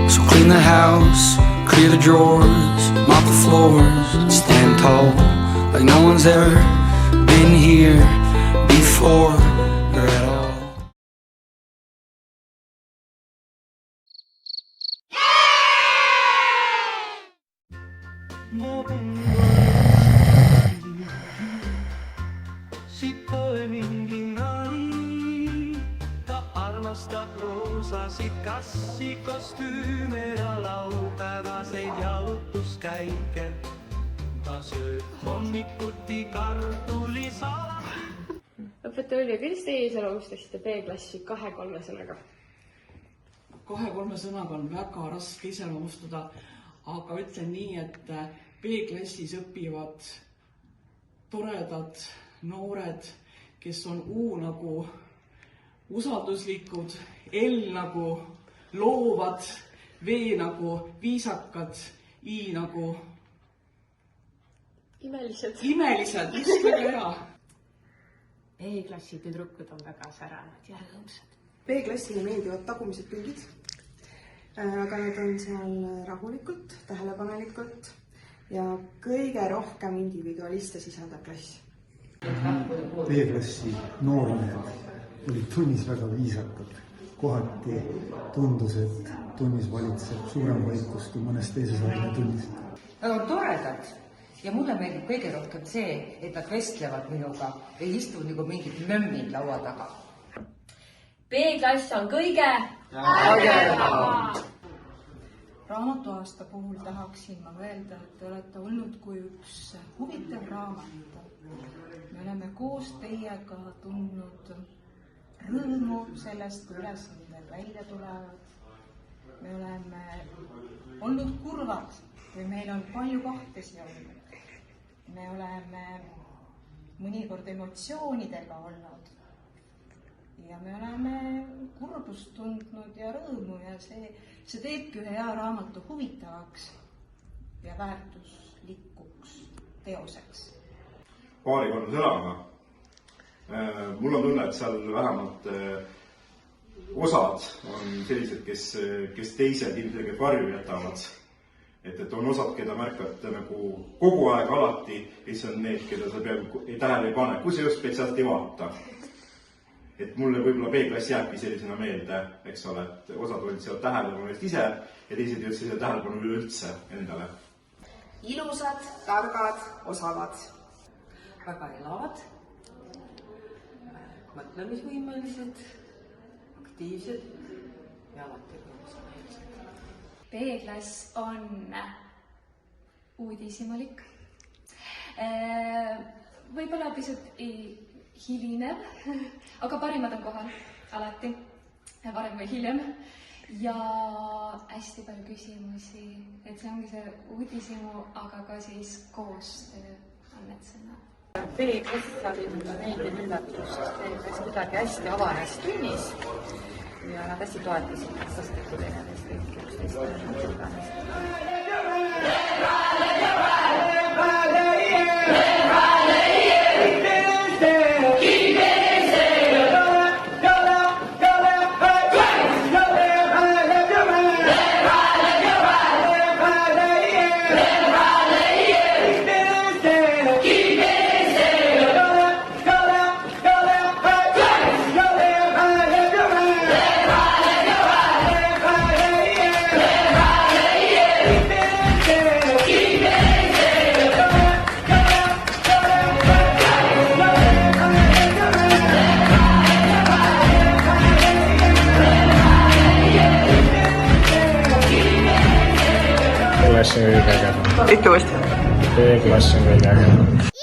So clean the house, clear the drawers, mop the floors, and stand tall like no one's ever been here before or at all. Siit mingi nali, ta armastab roosasid kassi, kostüüme ja laupäevaseid jalutuskäike. Ta sööb hommikuti kartulisalat. Õpetaja Ulvi, kuidas teie iseloomustasite B-klassi 2-3 sõnaga? 2-3 sõnaga on väga raske iseloomustada, aga ütlen nii, et B-klassis õpivad toredad noored, kes on U nagu usalduslikud, L nagu loovad, V nagu viisakad, I nagu imelised, just väga hea. B-klassi tüdrukud on väga säravad ja rõõmsad. B-klassile meeldivad tagumised pingid, aga nad on seal rahulikult, tähelepanelikult ja kõige rohkem individualiste sisaldav klass. B-klassi noormehed olid tunnis väga viisakad. Kohati tundus, et tunnis valitseb suurem vaikus kui mõnes teises ainetunnis. Nad on toredad ja mulle meeldib kõige rohkem see, et nad vestlevad minuga ja istuvad nagu mingid mömmid laua taga. B-klass on kõige Raamatuaasta puhul tahaksin ma öelda, et te olete olnud kui üks huvitav raamat. Me oleme koos teiega tundnud rõõmu sellest, kui ülesanded välja tulevad. Me oleme olnud kurvad või meil on palju kahtlusi olnud. Me oleme mõnikord emotsioonidega olnud ja me oleme kurbust tundnud ja rõõmu ja see teebki ühe hea raamatu huvitavaks ja väärtuslikuks teoseks. Paari-kolme sõnaga. Mul on tunne, et seal vähemalt osad on sellised, kes teised ilmselgelt varju jätavad. Et on osad, keda märkate nagu kogu aeg alati, kes on need, keda sa peaaegu tähele ei pane, kui sa just spetsiaalselt ei vaata. Et mulle võib-olla B-klass jääbki sellisena meelde, eks ole, et osad olid seal tähelepanu eest ise ja teised jõudsid seal tähelepanu üleüldse endale. Ilusad, targad, osavad. Väga elavad, mõtlemisvõimelised, aktiivsed ja alati rõõmsameelsed. B-klass on uudishimulik. Võib-olla pisut hilinev, aga parimad on kohal alati, varem või hiljem. Ja hästi palju küsimusi, et see ongi see uudishimu, aga ka siis koostöö on need sõnad. B-klass saab enda meeldib üllatust, tehes midagi hästi avanes tunnis ja nad hästi toetasid vastastikku teineteist kõik üksteist. B-klass on kõige ägedam. Ikka vast. B-klass on kõige ägedam.